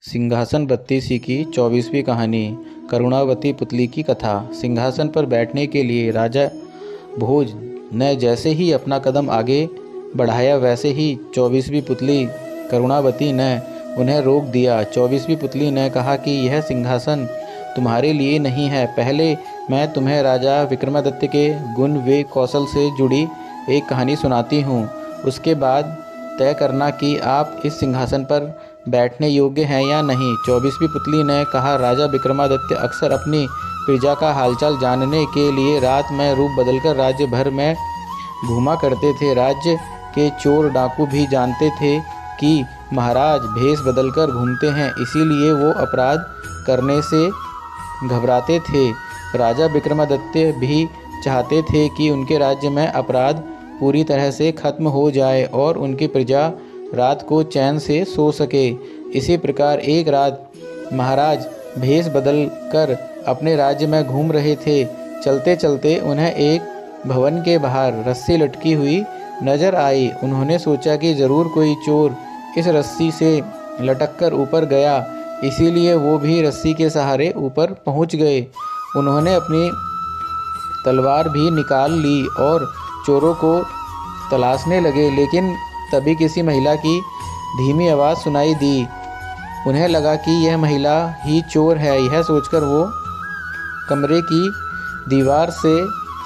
सिंहासन बत्तीसी की 24वीं कहानी। करुणावती पुतली की कथा। सिंहासन पर बैठने के लिए राजा भोज ने जैसे ही अपना कदम आगे बढ़ाया वैसे ही 24वीं पुतली करुणावती ने उन्हें रोक दिया। 24वीं पुतली ने कहा कि यह सिंहासन तुम्हारे लिए नहीं है। पहले मैं तुम्हें राजा विक्रमादित्य के गुण व कौशल से जुड़ी एक कहानी सुनाती हूँ। उसके बाद तय करना कि आप इस सिंहासन पर बैठने योग्य हैं या नहीं। 24वीं पुतली ने कहा, राजा विक्रमादित्य अक्सर अपनी प्रजा का हालचाल जानने के लिए रात में रूप बदलकर राज्य भर में घूमा करते थे। राज्य के चोर डाकू भी जानते थे कि महाराज भेष बदलकर घूमते हैं, इसीलिए वो अपराध करने से घबराते थे। राजा विक्रमादित्य भी चाहते थे कि उनके राज्य में अपराध पूरी तरह से खत्म हो जाए और उनकी प्रजा रात को चैन से सो सके। इसी प्रकार एक रात महाराज भेष बदल कर अपने राज्य में घूम रहे थे। चलते चलते उन्हें एक भवन के बाहर रस्सी लटकी हुई नजर आई। उन्होंने सोचा कि ज़रूर कोई चोर इस रस्सी से लटककर ऊपर गया, इसीलिए वो भी रस्सी के सहारे ऊपर पहुंच गए। उन्होंने अपनी तलवार भी निकाल ली और चोरों को तलाशने लगे, लेकिन तभी किसी महिला की धीमी आवाज़ सुनाई दी। उन्हें लगा कि यह महिला ही चोर है। यह सोचकर वो कमरे की दीवार से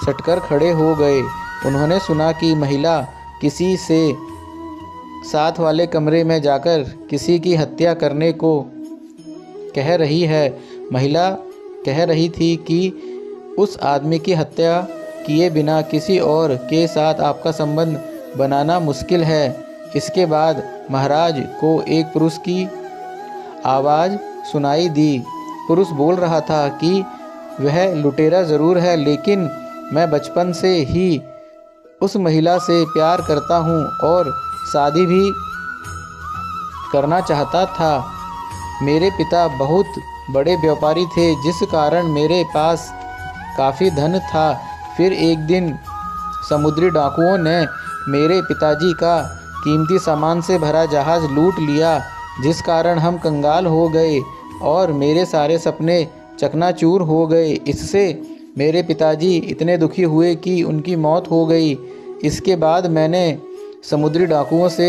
सटकर खड़े हो गए। उन्होंने सुना कि महिला किसी से साथ वाले कमरे में जाकर किसी की हत्या करने को कह रही है। महिला कह रही थी कि उस आदमी की हत्या किए बिना किसी और के साथ आपका संबंध बनाना मुश्किल है। इसके बाद महाराज को एक पुरुष की आवाज़ सुनाई दी। पुरुष बोल रहा था कि वह लुटेरा ज़रूर है, लेकिन मैं बचपन से ही उस महिला से प्यार करता हूँ और शादी भी करना चाहता था। मेरे पिता बहुत बड़े व्यापारी थे, जिस कारण मेरे पास काफ़ी धन था। फिर एक दिन समुद्री डाकुओं ने मेरे पिताजी का कीमती सामान से भरा जहाज़ लूट लिया, जिस कारण हम कंगाल हो गए और मेरे सारे सपने चकनाचूर हो गए। इससे मेरे पिताजी इतने दुखी हुए कि उनकी मौत हो गई। इसके बाद मैंने समुद्री डाकुओं से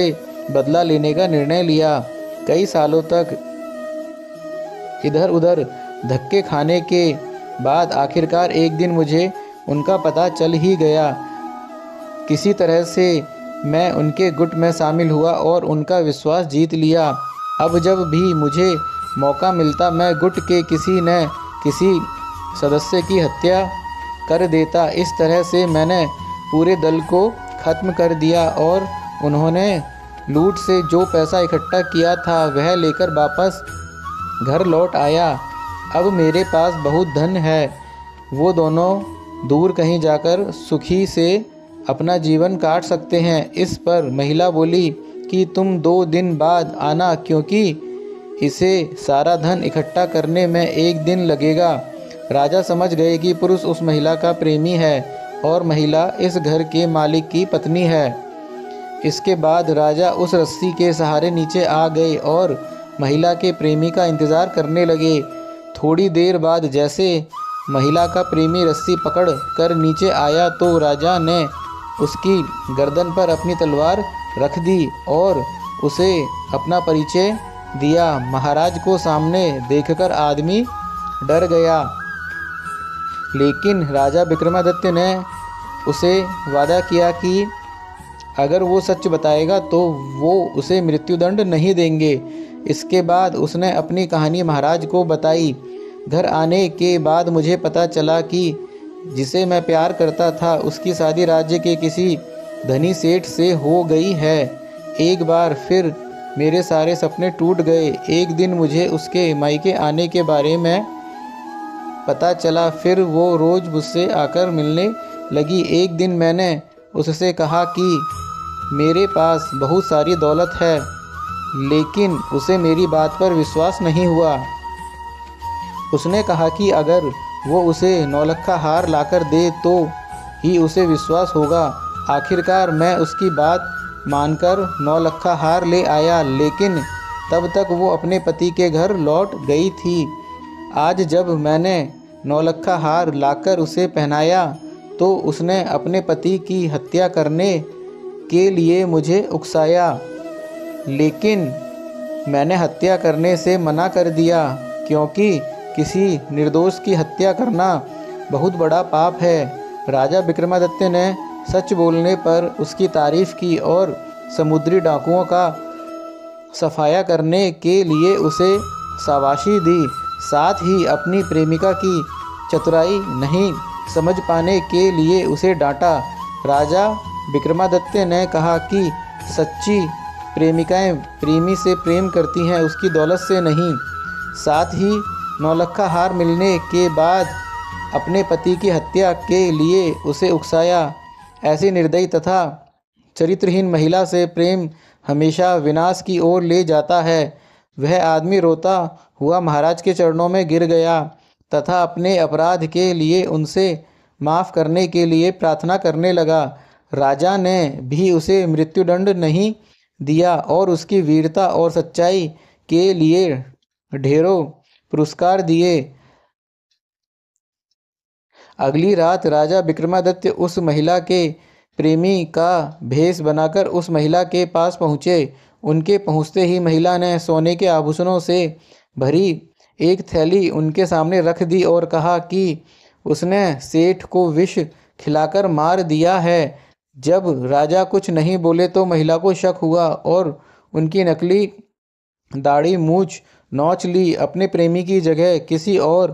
बदला लेने का निर्णय लिया। कई सालों तक इधर उधर धक्के खाने के बाद आखिरकार एक दिन मुझे उनका पता चल ही गया। किसी तरह से मैं उनके गुट में शामिल हुआ और उनका विश्वास जीत लिया। अब जब भी मुझे मौका मिलता मैं गुट के किसी न किसी सदस्य की हत्या कर देता। इस तरह से मैंने पूरे दल को ख़त्म कर दिया और उन्होंने लूट से जो पैसा इकट्ठा किया था वह लेकर वापस घर लौट आया। अब मेरे पास बहुत धन है। वो दोनों दूर कहीं जाकर सुखी से अपना जीवन काट सकते हैं। इस पर महिला बोली कि तुम 2 दिन बाद आना, क्योंकि इसे सारा धन इकट्ठा करने में 1 दिन लगेगा। राजा समझ गए कि पुरुष उस महिला का प्रेमी है और महिला इस घर के मालिक की पत्नी है। इसके बाद राजा उस रस्सी के सहारे नीचे आ गए और महिला के प्रेमी का इंतज़ार करने लगे। थोड़ी देर बाद जैसे महिला का प्रेमी रस्सी पकड़ कर नीचे आया तो राजा ने उसकी गर्दन पर अपनी तलवार रख दी और उसे अपना परिचय दिया। महाराज को सामने देखकर आदमी डर गया, लेकिन राजा विक्रमादित्य ने उसे वादा किया कि अगर वो सच बताएगा तो वो उसे मृत्युदंड नहीं देंगे। इसके बाद उसने अपनी कहानी महाराज को बताई। घर आने के बाद मुझे पता चला कि जिसे मैं प्यार करता था उसकी शादी राज्य के किसी धनी सेठ से हो गई है। एक बार फिर मेरे सारे सपने टूट गए। एक दिन मुझे उसके मायके आने के बारे में पता चला। फिर वो रोज़ मुझसे आकर मिलने लगी। एक दिन मैंने उससे कहा कि मेरे पास बहुत सारी दौलत है, लेकिन उसे मेरी बात पर विश्वास नहीं हुआ। उसने कहा कि अगर वो उसे 9 लक्खा हार लाकर दे तो ही उसे विश्वास होगा। आखिरकार मैं उसकी बात मानकर 9 लक्खा हार ले आया, लेकिन तब तक वो अपने पति के घर लौट गई थी। आज जब मैंने नौलखा हार लाकर उसे पहनाया तो उसने अपने पति की हत्या करने के लिए मुझे उकसाया, लेकिन मैंने हत्या करने से मना कर दिया, क्योंकि किसी निर्दोष की हत्या करना बहुत बड़ा पाप है। राजा विक्रमादित्य ने सच बोलने पर उसकी तारीफ की और समुद्री डाकुओं का सफाया करने के लिए उसे शाबाशी दी। साथ ही अपनी प्रेमिका की चतुराई नहीं समझ पाने के लिए उसे डांटा। राजा विक्रमादित्य ने कहा कि सच्ची प्रेमिकाएं प्रेमी से प्रेम करती हैं, उसकी दौलत से नहीं। साथ ही नौलखा हार मिलने के बाद अपने पति की हत्या के लिए उसे उकसाया। ऐसी निर्दयी तथा चरित्रहीन महिला से प्रेम हमेशा विनाश की ओर ले जाता है। वह आदमी रोता हुआ महाराज के चरणों में गिर गया तथा अपने अपराध के लिए उनसे माफ़ करने के लिए प्रार्थना करने लगा। राजा ने भी उसे मृत्युदंड नहीं दिया और उसकी वीरता और सच्चाई के लिए ढेरों पुरस्कार दिए। अगली रात राजा विक्रमादित्य उस महिला के प्रेमी का भेष बनाकर उस महिला के पास पहुँचे। उनके पहुँचते ही महिला ने सोने के आभूषणों से भरी एक थैली उनके सामने रख दी और कहा कि उसने सेठ को विष खिलाकर मार दिया है। जब राजा कुछ नहीं बोले तो महिला को शक हुआ और उनकी नकली दाढ़ी मूछ नोच ली। अपने प्रेमी की जगह किसी और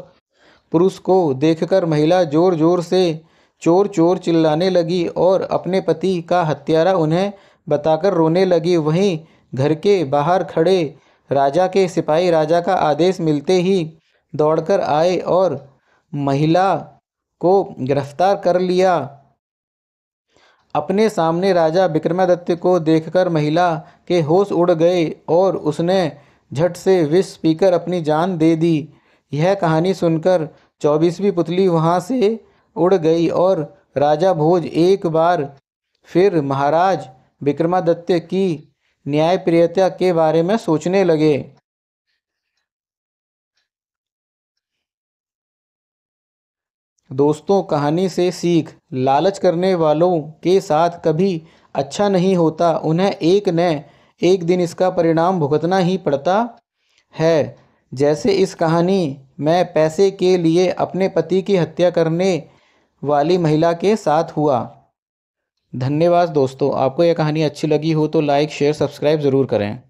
पुरुष को देखकर महिला जोर जोर से चोर चोर चिल्लाने लगी और अपने पति का हत्यारा उन्हें बताकर रोने लगी। वहीं घर के बाहर खड़े राजा के सिपाही राजा का आदेश मिलते ही दौड़कर आए और महिला को गिरफ्तार कर लिया। अपने सामने राजा विक्रमादित्य को देखकर महिला के होश उड़ गए और उसने झट से विष पीकर अपनी जान दे दी। यह कहानी सुनकर 24वीं पुतली वहाँ से उड़ गई और राजा भोज एक बार फिर महाराज विक्रमादित्य की न्यायप्रियता के बारे में सोचने लगे। दोस्तों, कहानी से सीख, लालच करने वालों के साथ कभी अच्छा नहीं होता। उन्हें एक न एक दिन इसका परिणाम भुगतना ही पड़ता है। जैसे इस कहानी में पैसे के लिए अपने पति की हत्या करने वाली महिला के साथ हुआ। धन्यवाद दोस्तों। आपको यह कहानी अच्छी लगी हो तो लाइक शेयर सब्सक्राइब ज़रूर करें।